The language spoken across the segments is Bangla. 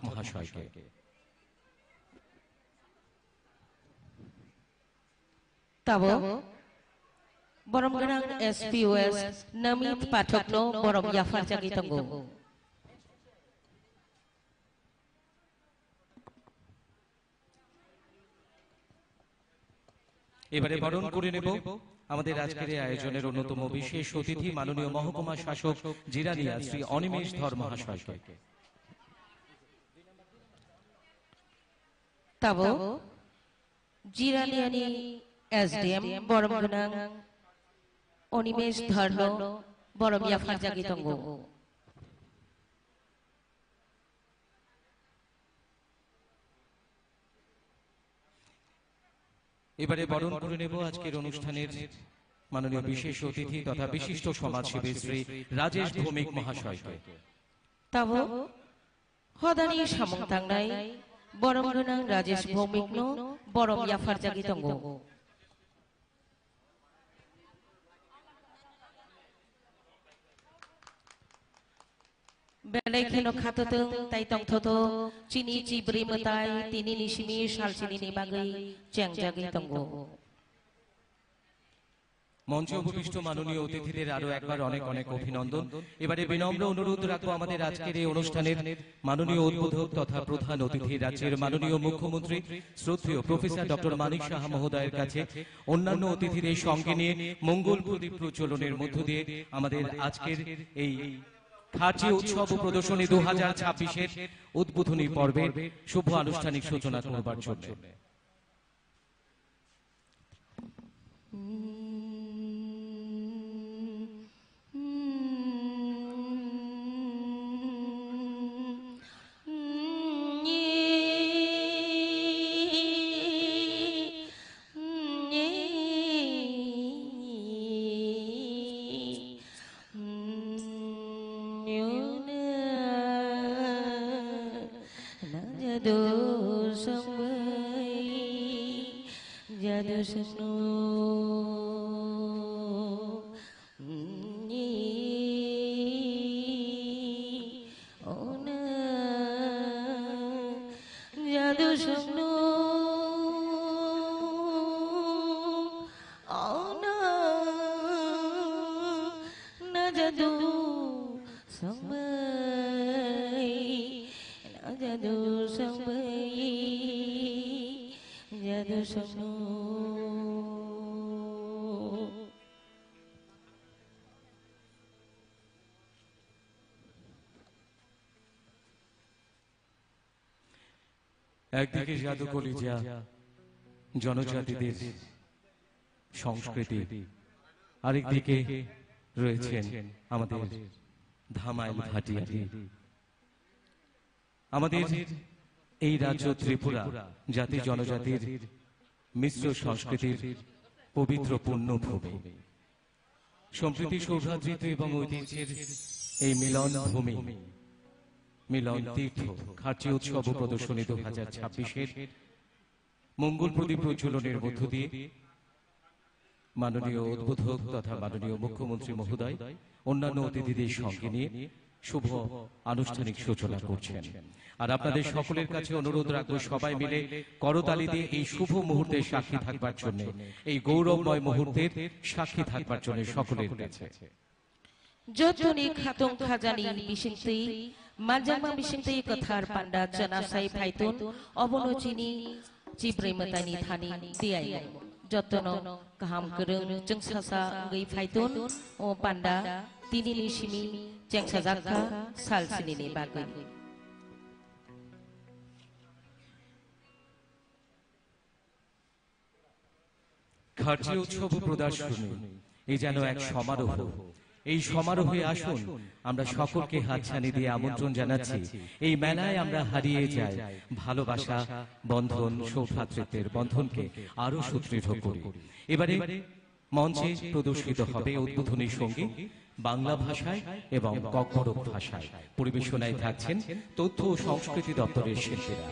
মহাশয়কে। তব বরম গণাং এসপিওএস নমিত পাঠকনো বরম ইয়াফার জাগিতঙ্গ। এবারে বরণ করে নেব আমাদের আজকের আয়োজনের অন্যতম বিশেষ অতিথি মাননীয় মহকুমা শাসক জিরানিয়া শ্রী অনিমেষ ধর মহাশয়কে। তব জিরানিয়ানি এসডিএম বরম গণাং অনিমেষ ধর বরম ইয়াফার জাগিতঙ্গ। এবারে বরণ করে নেব আজকের অনুষ্ঠানের মাননীয় বিশেষ অতিথি তথা বিশিষ্ট সমাজসেবী শ্রী রাজেশ ভৌমিক মহাশয়কে। তব হদানি সামংতাংনাই বরম গণাং রাজেশ ভৌমিক নো বরম ইয়াফার জাগিতঙ্গ। बेलायखेनो खातों ताइतंग थोतो चीनी चिब्री मताई तीनी निशिमी शालचिनी निबागई चेंगजागई तंगो। মঞ্চে উপবিষ্ট মাননীয় অতিথিদের আরো একবার অনেক অনেক অভিনন্দন। এবারে বিনম্র অনুরোধ রাখবো আমাদের আজকের এই অনুষ্ঠানের মাননীয় উদ্বোধক তথা প্রধান অতিথি রাজ্যের মাননীয় মুখ্যমন্ত্রী শ্রদ্ধেয় প্রফেসর ডক্টর মানিক সাহা মহোদয়ের কাছে অন্যান্য অতিথিদের সঙ্গে নিয়ে মঙ্গল প্রদীপ প্রজ্বলনের মধ্য দিয়ে আমাদের আজকের এই খাঁচি উৎসব ও প্রদর্শনী 2026-এর উদ্বোধনী পর্বের শুভ আনুষ্ঠানিক সূচনা করবার জন্য একদিকে জাদু কলিজা জনজাতিদের সংস্কৃতি, আরেকদিকে রয়েছেন আমাদের ধামাইল ভাটিয়ালি। আমাদের এই রাজ্য ত্রিপুরা জাতি জনজাতির মিশ্র সংস্কৃতির পবিত্র পুণ্যভূমি, সম্প্রীতি সৌভ্রাতৃত্ব এবং ঐতিহ্যের এই মিলন ভূমি, মিলন তীর্থ খাঁচি উৎসব ও প্রদর্শনী 2026-এর মঙ্গল প্রদীপ প্রজ্বলনের মধ্য দিয়ে মাননীয় উদ্বোধক তথা মাননীয় মুখ্যমন্ত্রী মহোদয় অন্যান্য অতিথিদের সঙ্গে নিয়ে শুভ আনুষ্ঠানিক সূচনা করছেন। আর আপনাদের সকলের কাছে অনুরোধ রাখবো সবাই মিলে করতালি দিয়ে এই শুভ মুহূর্তের সাক্ষী থাকবার জন্য, এই গৌরবময় মুহূর্তের সাক্ষী থাকবার জন্য সকলের কাছে যতনি খাতং খাজানি বিশিংতি মানজামা বিশিংতি কথার পান্ডা জনাসাই ফাইতুন অবনচিনি চিব্রেমতানি থানি দিয়াই যতন কাহাম করং জংসাসা গই ফাইতুন ও পান্ডা তিনি নিশিমি চেংসা জাখা সালসিনি বাগৈ। খাঁচি উৎসব প্রদর্শনী এই যেন এক সমারোহ। এই সমারোহে আসুন, আমরা সকলকে হাতছানি দিয়ে আমন্ত্রণ জানাচ্ছি এই মেলায় আমরা হারিয়ে যাই ভালোবাসা বন্ধন, সৌভ্রাতৃত্বের বন্ধনকে আরো সুদৃঢ় করি। এবারে মঞ্চে প্রদর্শিত হবে উদ্বোধনী সঙ্গীত বাংলা ভাষায় এবং ককবরক ভাষায়। পরিবেশনায় থাকছেন তথ্য ও সংস্কৃতি দপ্তরের শিল্পীরা।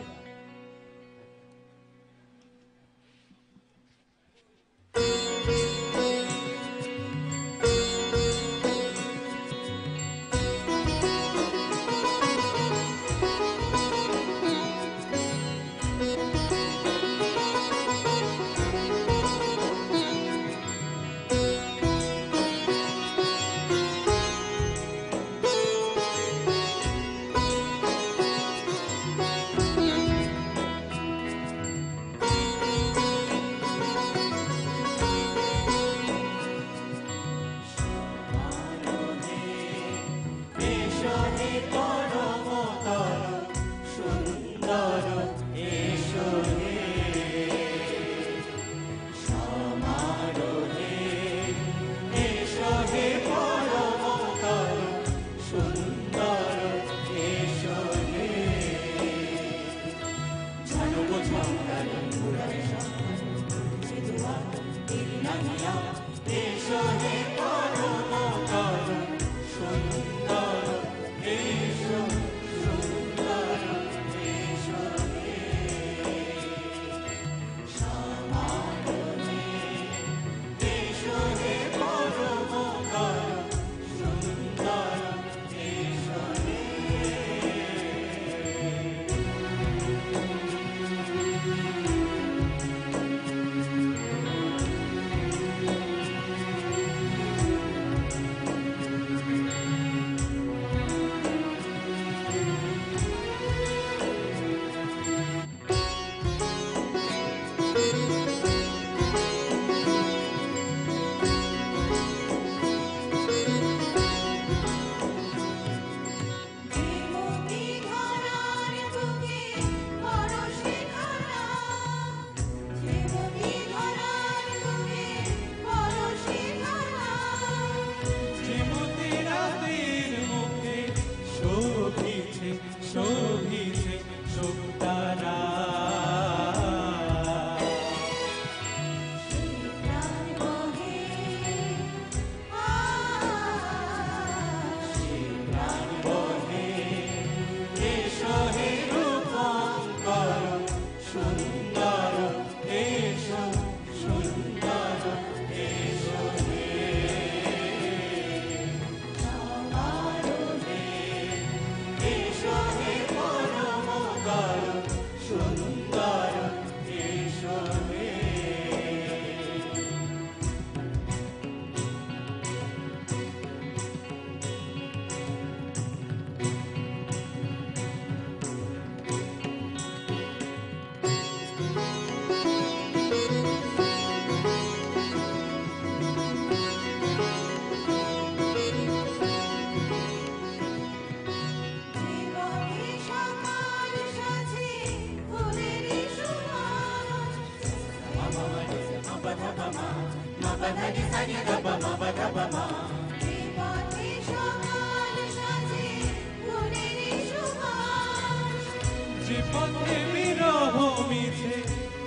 যে পথে বিরহ মিছে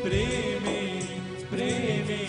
প্রেমে প্রেমে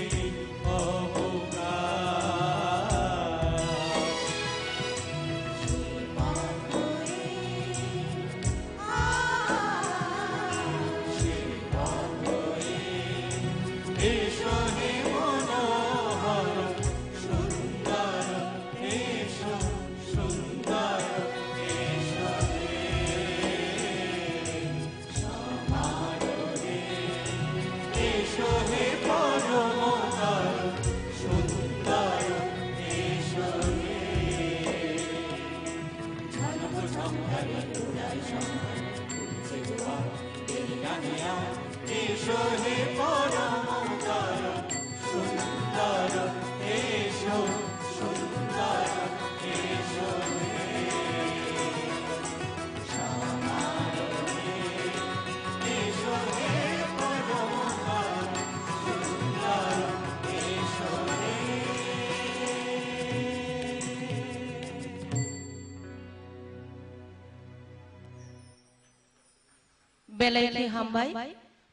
बेलायखि हामबाय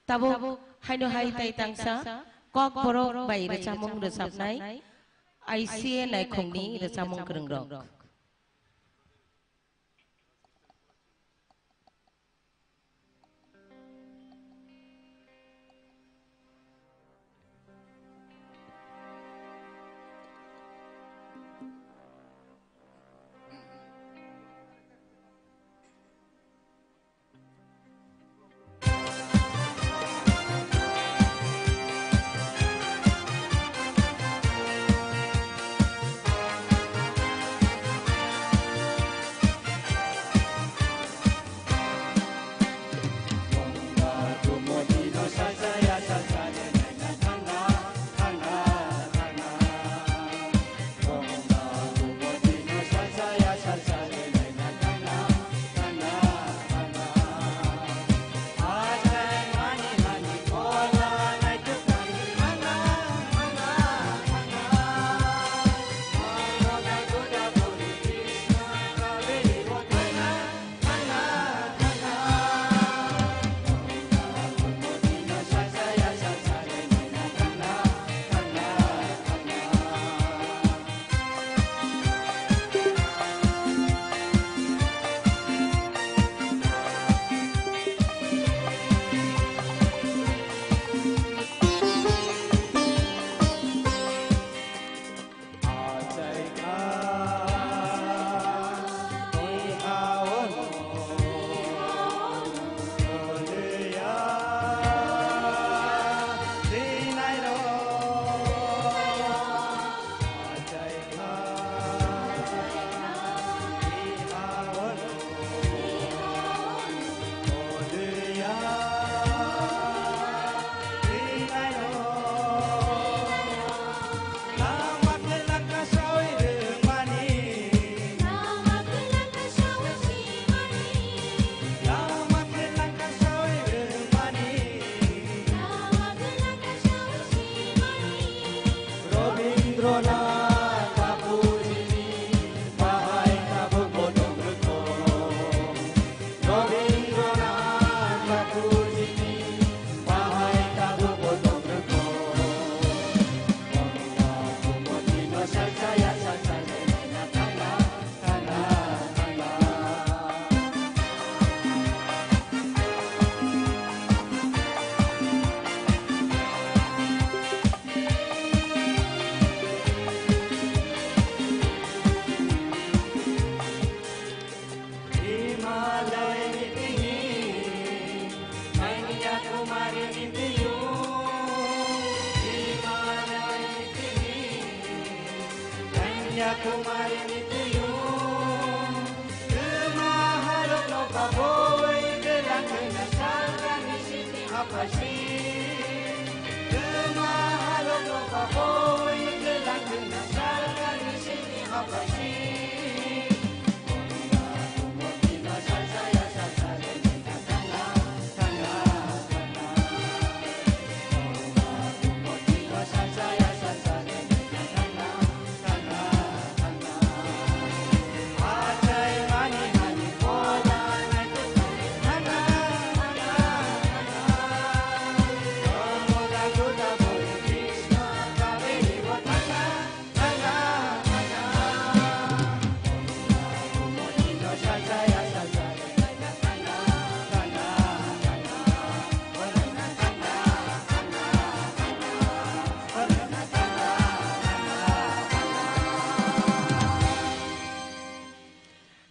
ताबो हायनो हाय ताय तांसा कक बर' बाय रोजामुं रोजाबनाय आइसिए नायखंनि रोजामुं गोरोंरं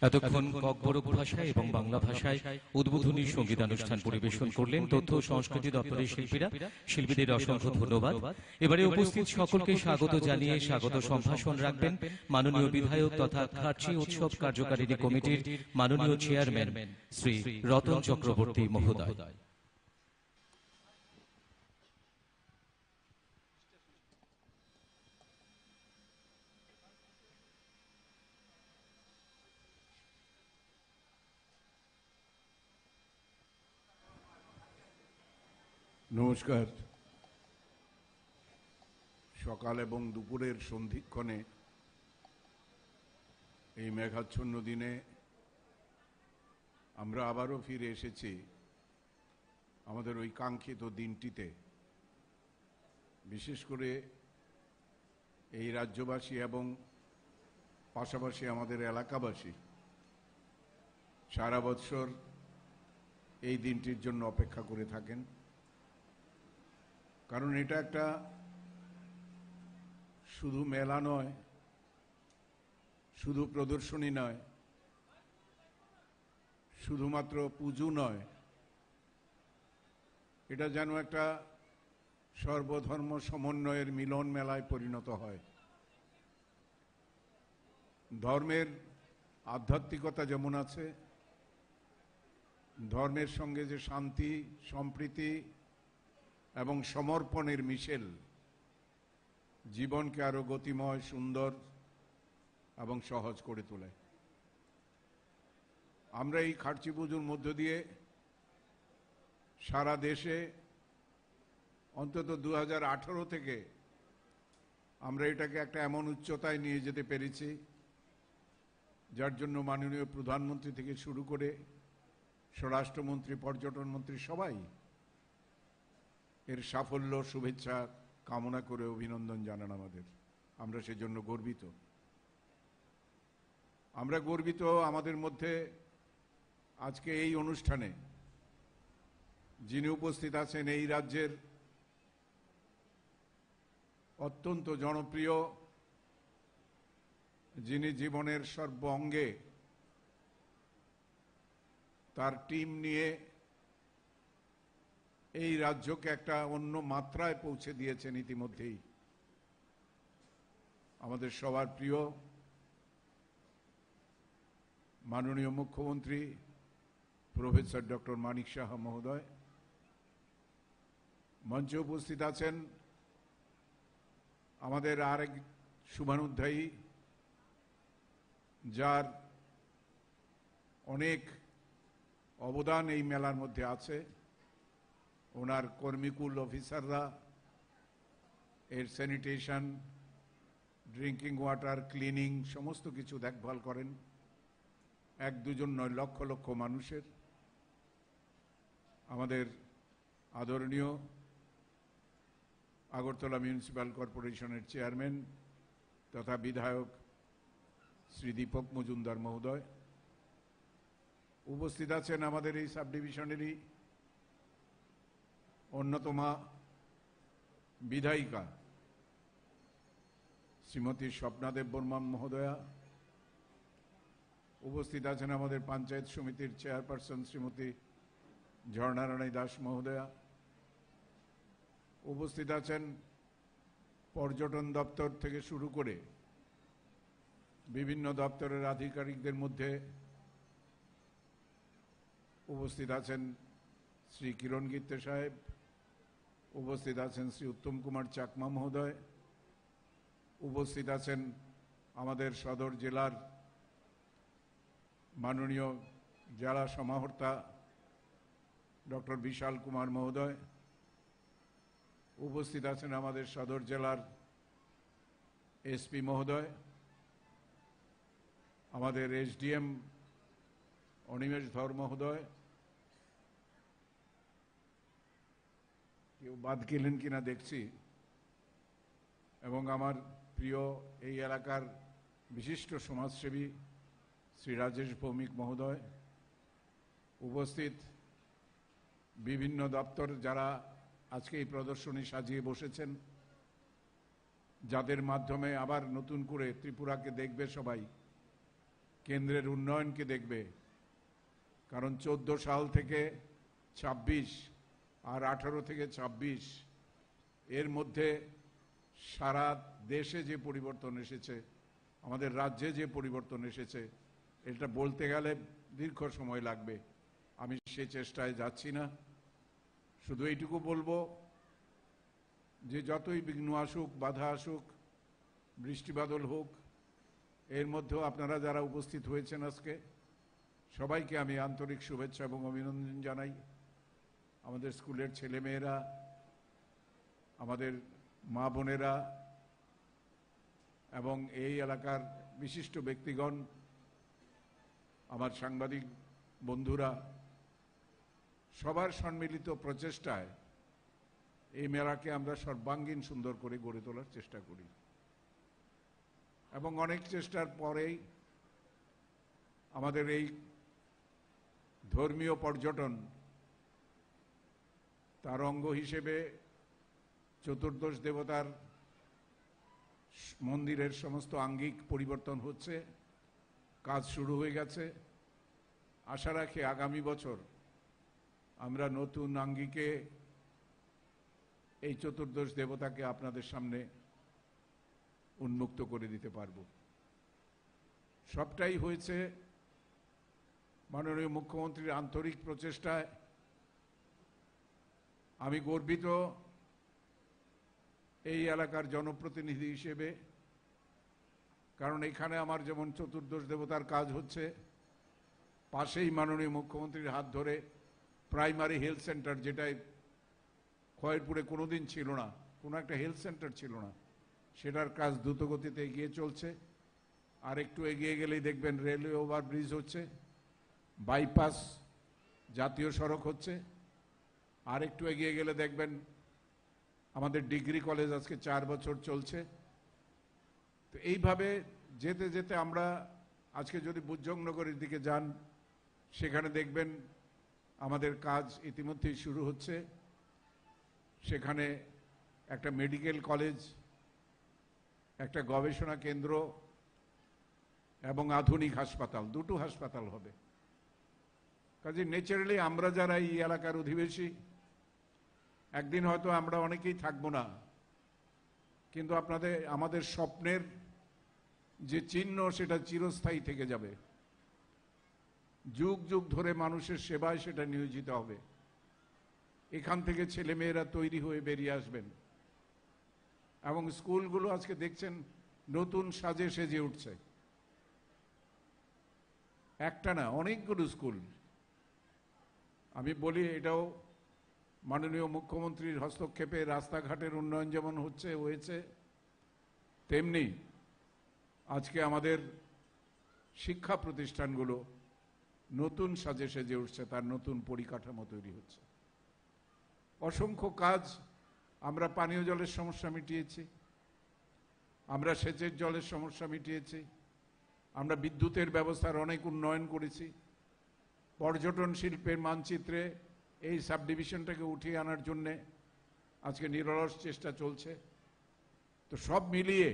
এতক্ষণ ককবরক ভাষায় এবং বাংলা ভাষায় উদ্বোধনী সঙ্গীতানুষ্ঠান পরিবেশন করলেন তথ্য ও সংস্কৃতি দপ্তরের শিল্পীরা। শিল্পীদের অসংখ্য ধন্যবাদ। এবারে উপস্থিত সকলকে স্বাগত জানিয়ে স্বাগত সম্ভাষণ রাখবেন মাননীয় বিধায়ক তথা খার্চি উৎসব কার্যকারিণী কমিটির মাননীয় চেয়ারম্যান শ্রী রতন চক্রবর্তী মহোদয়। নমস্কার। সকাল এবং দুপুরের সন্ধিক্ষণে এই মেঘাচ্ছন্ন দিনে আমরা আবারও ফিরে এসেছি আমাদের ওই কাঙ্ক্ষিত দিনটিতে। বিশেষ করে এই রাজ্যবাসী এবং পাশাপাশি আমাদের এলাকাবাসী সারা বৎসর এই দিনটির জন্য অপেক্ষা করে থাকেন, কারণ এটা একটা শুধু মেলা নয়, শুধু প্রদর্শনী নয়, শুধুমাত্র পুজো নয়, এটা যেন একটা সর্বধর্ম সমন্বয়ের মিলন মেলায় পরিণত হয়। ধর্মের আধ্যাত্মিকতা যেমন আছে, ধর্মের সঙ্গে যে শান্তি, সম্প্রীতি এবং সমর্পণের মিশেল জীবনকে আরো গতিময়, সুন্দর এবং সহজ করে তোলে। আমরা এই খার্চি পুজোর মধ্য দিয়ে সারা দেশে অন্তত 2018 থেকে আমরা এটাকে একটা এমন উচ্চতায় নিয়ে যেতে পেরেছি যার জন্য মাননীয় প্রধানমন্ত্রী থেকে শুরু করে স্বরাষ্ট্রমন্ত্রী, পর্যটন মন্ত্রী সবাই এর সাফল্য, শুভেচ্ছা কামনা করে অভিনন্দন জানান আমাদের। আমরা সেজন্য গর্বিত। আমরা গর্বিত আমাদের মধ্যে আজকে এই অনুষ্ঠানে যিনি উপস্থিত আছেন এই রাজ্যের অত্যন্ত জনপ্রিয়, যিনি জীবনের সর্ব অঙ্গে তার টিম নিয়ে এই রাজ্যকে একটা অন্য মাত্রায় পৌঁছে দিয়েছেন ইতিমধ্যেই। আমাদের সবার প্রিয় মাননীয় মুখ্যমন্ত্রী প্রফেসর ডক্টর মানিক সাহা মহোদয়। মঞ্চে উপস্থিত আছেন আমাদের আরেক শুভানুধ্যায়ী, যার অনেক অবদান এই মেলার মধ্যে আছে। ওনার কর্মীকুল অফিসাররা এর স্যানিটেশন, ড্রিঙ্কিং ওয়াটার, ক্লিনিং সমস্ত কিছু দেখভাল করেন, এক দুজন নয়, লক্ষ লক্ষ মানুষের। আমাদের আদরণীয় আগরতলা মিউনিসিপ্যাল কর্পোরেশনের চেয়ারম্যান তথা বিধায়ক শ্রী দীপক মজুমদার মহোদয়। উপস্থিত আছেন আমাদের এই সাব ডিভিশনেরই অন্যতমা বিধায়িকা শ্রীমতী স্বপ্না দেববর্মা মহোদয়া। উপস্থিত আছেন আমাদের পঞ্চায়েত সমিতির চেয়ারপারসন শ্রীমতী ঝর্ণা রানী দাস মহোদয়া। উপস্থিত আছেন পর্যটন দপ্তর থেকে শুরু করে বিভিন্ন দপ্তরের আধিকারিকদের মধ্যে উপস্থিত আছেন শ্রী কিরণ গিত্তে সাহেব, উপস্থিত আছেন শ্রী উত্তম কুমার চাকমা মহোদয়, উপস্থিত আছেন আমাদের সদর জেলার মাননীয় জেলা সমাহর্তা ডক্টর বিশাল কুমার মহোদয়, উপস্থিত আছেন আমাদের সদর জেলার এসপি মহোদয়, আমাদের এসডিএম অনিমেষ ধর মহোদয়। কেউ বাদ গেলেন কিনা দেখছি। এবং আমার প্রিয় এই এলাকার বিশিষ্ট সমাজসেবী শ্রী রাজেশ ভৌমিক মহোদয়। উপস্থিত বিভিন্ন দপ্তর যারা আজকে এই প্রদর্শনী সাজিয়ে বসেছেন, যাদের মাধ্যমে আবার নতুন করে ত্রিপুরাকে দেখবে সবাই, কেন্দ্রের উন্নয়নকে দেখবে, কারণ 14 সাল থেকে 26 আর 18 থেকে 26 এর মধ্যে সারা দেশে যে পরিবর্তন এসেছে, আমাদের রাজ্যে যে পরিবর্তন এসেছে, এটা বলতে গেলে দীর্ঘ সময় লাগবে। আমি সে চেষ্টায় যাচ্ছি না। শুধু এইটুকু বলবো যে যতই বিঘ্ন আসুক, বাধা আসুক, বৃষ্টিবাদল হোক, এর মধ্যেও আপনারা যারা উপস্থিত হয়েছেন আজকে সবাইকে আমি আন্তরিক শুভেচ্ছা এবং অভিনন্দন জানাই। আমাদের স্কুলের ছেলেমেয়েরা, আমাদের মা বোনেরা এবং এই এলাকার বিশিষ্ট ব্যক্তিগণ, আমার সাংবাদিক বন্ধুরা, সবার সম্মিলিত প্রচেষ্টায় এই মেলাকে আমরা সর্বাঙ্গীন সুন্দর করে গড়ে তোলার চেষ্টা করি এবং অনেক চেষ্টার পরেই আমাদের এই ধর্মীয় পর্যটন তার অঙ্গ হিসেবে চতুর্দশ দেবতার মন্দিরের সমস্ত আঙ্গিক পরিবর্তন হচ্ছে, কাজ শুরু হয়ে গেছে। আশা রাখি আগামী বছর আমরা নতুন আঙ্গিকে এই চতুর্দশ দেবতাকে আপনাদের সামনে উন্মুক্ত করে দিতে পারব। সবটাই হয়েছে মাননীয় মুখ্যমন্ত্রীর আন্তরিক প্রচেষ্টায়। আমি গর্বিত এই এলাকার জনপ্রতিনিধি হিসেবে, কারণ এখানে আমার যেমন চতুর্দশ দেবতার কাজ হচ্ছে, পাশেই মাননীয় মুখ্যমন্ত্রীর হাত ধরে প্রাইমারি হেলথ সেন্টার, যেটাই খয়েরপুরে কোনোদিন ছিল না, কোনো একটা হেলথ সেন্টার ছিল না, সেটার কাজ দ্রুতগতিতে এগিয়ে চলছে। আর একটু এগিয়ে গেলেই দেখবেন রেলওয়ে ওভারব্রিজ হচ্ছে, বাইপাস জাতীয় সড়ক হচ্ছে। আর একটু এগিয়ে গেলে দেখবেন আমাদের ডিগ্রি কলেজ আজকে 4 বছর চলছে। তো এইভাবে যেতে যেতে আমরা আজকে যদি বুজ্জংনগরের দিকে যান, সেখানে দেখবেন আমাদের কাজ ইতিমধ্যেই শুরু হচ্ছে। সেখানে একটা মেডিকেল কলেজ, একটা গবেষণা কেন্দ্র এবং আধুনিক হাসপাতাল, দুটো হাসপাতাল হবে। কাজে ন্যাচারালি আমরা যারা এই এলাকার অধিবাসী, একদিন হয়তো আমরা অনেকেই থাকবো না, কিন্তু আমাদের স্বপ্নের যে চিহ্ন সেটা চিরস্থায়ী থেকে যাবে। যুগ যুগ ধরে মানুষের সেবায় সেটা নিয়োজিত হবে। এখান থেকে ছেলেমেয়েরা তৈরি হয়ে বেরিয়ে আসবেন এবং স্কুলগুলো আজকে দেখছেন নতুন সাজে সেজে উঠছে। একটা না, অনেকগুলো স্কুল। আমি বলি এটাও মাননীয় মুখ্যমন্ত্রীর হস্তক্ষেপে রাস্তাঘাটের উন্নয়ন যেমন হয়েছে, তেমনি আজকে আমাদের শিক্ষা প্রতিষ্ঠানগুলো নতুন সাজে সেজে উঠছে, তার নতুন পরিকাঠামো তৈরি হচ্ছে। অসংখ্য কাজ। আমরা পানীয় জলের সমস্যা মিটিয়েছি, আমরা সেচের জলের সমস্যা মিটিয়েছি, আমরা বিদ্যুতের ব্যবস্থার অনেক উন্নয়ন করেছি। পর্যটন শিল্পের মানচিত্রে এই সাব ডিভিশনটাকে উঠিয়ে আনার জন্যে আজকে নিরলস চেষ্টা চলছে। তো সব মিলিয়ে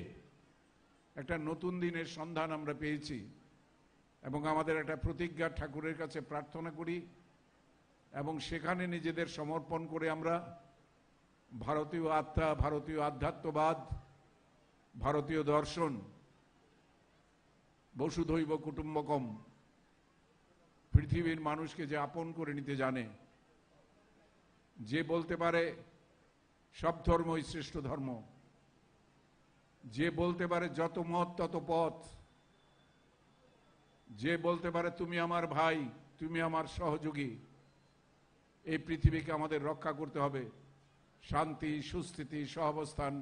একটা নতুন দিনের সন্ধান আমরা পেয়েছি এবং আমাদের একটা প্রতিজ্ঞা ঠাকুরের কাছে প্রার্থনা করি এবং সেখানে নিজেদের সমর্পণ করে আমরা ভারতীয় আত্মা, ভারতীয় আধ্যাত্মবাদ, ভারতীয় দর্শন, বসুধৈব কুটুম্বকম, পৃথিবীর মানুষকে যে আপন করে নিতে জানে, যে বলতে পারে সব ধর্মই শ্রেষ্ঠ ধর্ম, যে বলতে পারে যত মত তত পথ, যে বলতে পারে তুমি আমার ভাই, তুমি আমার সহযোগী, এই পৃথিবীকে আমাদের রক্ষা করতে হবে। শান্তি, সুস্থিতি, সহাবস্থান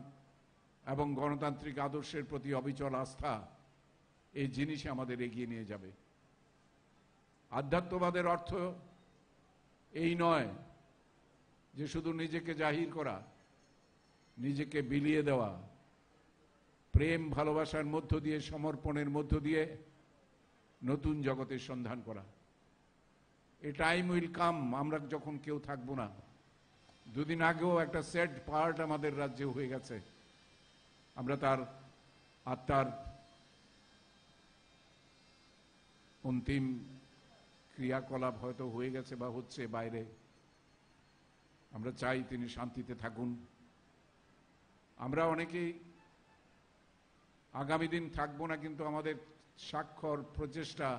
এবং গণতান্ত্রিক আদর্শের প্রতি অবিচল আস্থা, এই জিনিসই আমাদের এগিয়ে নিয়ে যাবে। আধ্যাত্মবাদের অর্থ এই নয় যে শুধু নিজেকে জাহির করা, নিজেকে বিলিয়ে দেওয়া, প্রেম ভালোবাসার মধ্য দিয়ে, সমর্পণের মধ্য দিয়ে নতুন জগতের সন্ধান করা। এ টাইম উইল কাম, আমরা যখন কেউ থাকবো না। দুদিন আগেও একটা স্যাড পার্ট আমাদের রাজ্যে হয়ে গেছে, আমরা তার আত্মার অন্তিম ক্রিয়াকলাপ হয়তো হয়ে গেছে বা হচ্ছে বাইরে। আমরা চাই তিনি শান্তিতে থাকুন। আমরা অনেকেই আগামী দিন থাকবো না, কিন্তু আমাদের স্বাক্ষর প্রচেষ্টা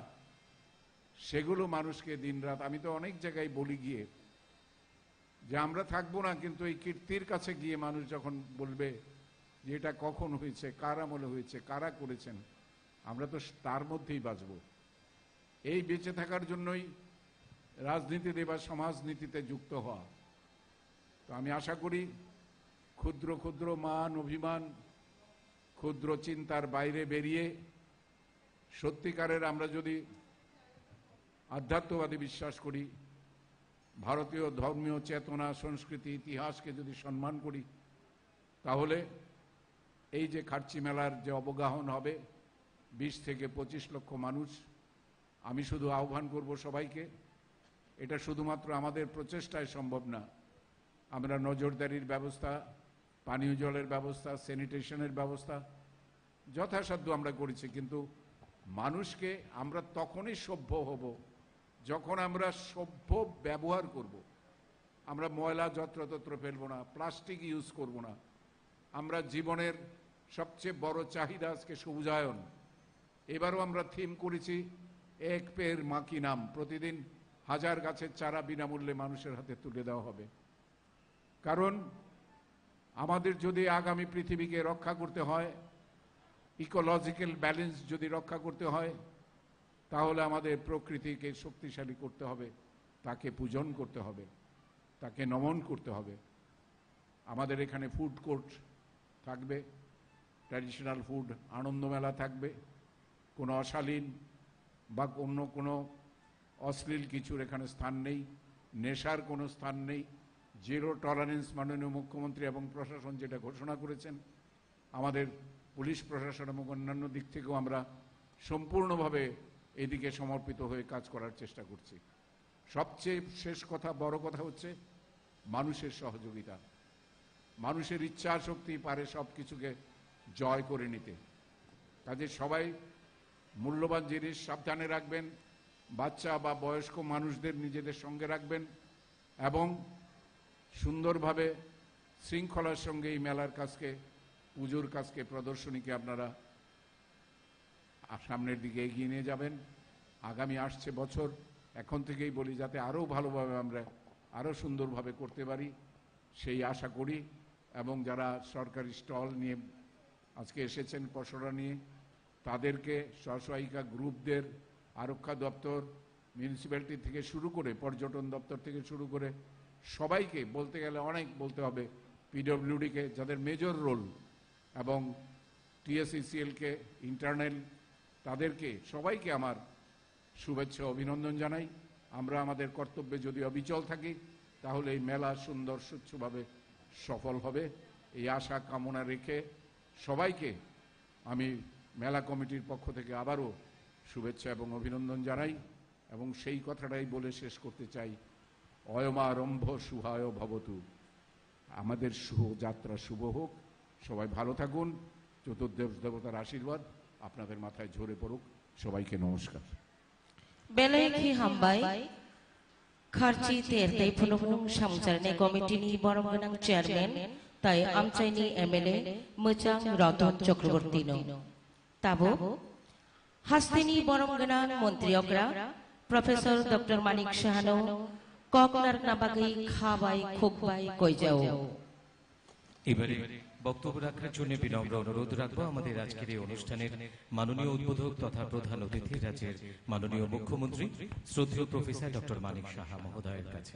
সেগুলো মানুষকে দিনরাত, আমি তো অনেক জায়গায় বলি গিয়ে যে আমরা থাকবো না, কিন্তু এই কীর্তির কাছে গিয়ে মানুষ যখন বলবে যে এটা কখন হয়েছে, কার আমলে হয়েছে, কারা করেছেন, আমরা তো তার মধ্যেই বাঁচব। এই বেঁচে থাকার জন্যই রাজনীতিতে বা সমাজনীতিতে যুক্ত হওয়া। তো আমি আশা করি ক্ষুদ্র ক্ষুদ্র মান অভিমান, ক্ষুদ্র চিন্তার বাইরে বেরিয়ে সত্যিকারের আমরা যদি আধ্যাত্মবাদী বিশ্বাস করি, ভারতীয় ধর্মীয় চেতনা, সংস্কৃতি, ইতিহাসকে যদি সম্মান করি, তাহলে এই যে খার্চি মেলার যে অবগাহন হবে 20 থেকে 25 লক্ষ মানুষ, আমি শুধু আহ্বান করব সবাইকে, এটা শুধুমাত্র আমাদের প্রচেষ্টায় সম্ভব না। আমরা নজরদারির ব্যবস্থা, পানীয় জলের ব্যবস্থা, স্যানিটেশনের ব্যবস্থা যথাসাধ্য আমরা করেছি, কিন্তু মানুষকে আমরা তখনই সভ্য হব যখন আমরা সভ্য ব্যবহার করব। আমরা ময়লা যত্রতত্র ফেলবো না, প্লাস্টিক ইউজ করব না। আমরা জীবনের সবচেয়ে বড় চাহিদা আজকে সবুজায়ন। এবারও আমরা থিম করেছি এক পের মা কি নাম, প্রতিদিন 1000 গাছের চারা বিনামূল্যে মানুষের হাতে তুলে দেওয়া হবে। কারণ আমাদের যদি আগামী পৃথিবীকে রক্ষা করতে হয়, ইকোলজিক্যাল ব্যালেন্স যদি রক্ষা করতে হয়, তাহলে আমাদের প্রকৃতিকে শক্তিশালী করতে হবে, তাকে পূজন করতে হবে, তাকে নমন করতে হবে। আমাদের এখানে ফুড কোর্ট থাকবে, ট্র্যাডিশনাল ফুড, আনন্দমেলা থাকবে, কোনো অশালীন বা অন্য কোনো অশ্লীল কিছুর এখানে স্থান নেই, নেশার কোনো স্থান নেই। জিরো টলারেন্স মাননীয় মুখ্যমন্ত্রী এবং প্রশাসন যেটা ঘোষণা করেছেন, আমাদের পুলিশ প্রশাসন এবং অন্যান্য দিক থেকেও আমরা সম্পূর্ণভাবে এদিকে সমর্পিত হয়ে কাজ করার চেষ্টা করছি। সবচেয়ে শেষ কথা, বড় কথা হচ্ছে মানুষের সহযোগিতা। মানুষের ইচ্ছা শক্তি পারে সব কিছুকে জয় করে নিতে। কাজে সবাই মূল্যবান জিনিস সাবধানে রাখবেন, বাচ্চা বা বয়স্ক মানুষদের নিজেদের সঙ্গে রাখবেন এবং সুন্দরভাবে শৃঙ্খলার সঙ্গে এই মেলার কাজকে, পুজোর কাজকে, প্রদর্শনীকে আপনারা সামনের দিকে এগিয়ে নিয়ে যাবেন। আগামী আসছে বছর এখন থেকেই বলি যাতে আরও ভালোভাবে আমরা আরও সুন্দরভাবে করতে পারি, সেই আশা করি। এবং যারা সরকারি স্টল নিয়ে আজকে এসেছেন পসরা নিয়ে, তাদেরকে স্বসহায়িকা গ্রুপদের, আরক্ষা দপ্তর, মিউনিসিপ্যালিটি থেকে শুরু করে, পর্যটন দপ্তর থেকে শুরু করে সবাইকে, বলতে গেলে অনেক বলতে হবে, পিডব্লিউডিকে যাদের মেজর রোল, এবং টিএসইসিএলকে, ইন্টারনেল, তাদেরকে সবাইকে আমার শুভেচ্ছা অভিনন্দন জানাই। আমরা আমাদের কর্তব্যে যদি অবিচল থাকি, তাহলে এই মেলা সুন্দর স্বচ্ছভাবে সফল হবে, এই আশা কামনা রেখে সবাইকে আমি মেলা কমিটির পক্ষ থেকে আবারও শুভেচ্ছা এবং অভিনন্দন জানাই। এবং সেই কথাটাই বলে শেষ করতে চাই, অয়মারম্ভ শুভায় ভবতু, আমাদের শুভ যাত্রা শুভ হোক। সবাই ভালো থাকুন, চতুর্দেব দেবতার আশীর্বাদ আপনাদের মাথায় ঝরে পড়ুক। সবাইকে নমস্কার। बेलायखि हामबाय खार्ची तेरताय फुलुफुलुं सामजारनाय कमिटिनि बरम गोनां चेयारमेन ताय आमचाइनि एमएलए मोजां रतन चक्रवर्तीनो ताबो हास्तिनि बरम गोनां मन्त्रियकरा प्रफेसर डॉक्टर मानिक साहानो ककनार नाबागै खाबाय खुबबाय कयजाओ। এবারে বক্তব্য রাখার জন্য বিনম্র অনুরোধ রাখবো আমাদের আজকের এই অনুষ্ঠানের মাননীয় উদ্বোধক তথা প্রধান অতিথি রাজ্যের মাননীয় মুখ্যমন্ত্রী শ্রদ্ধেয় প্রফেসর ডক্টর মানিক সাহা মহোদয়ের কাছে।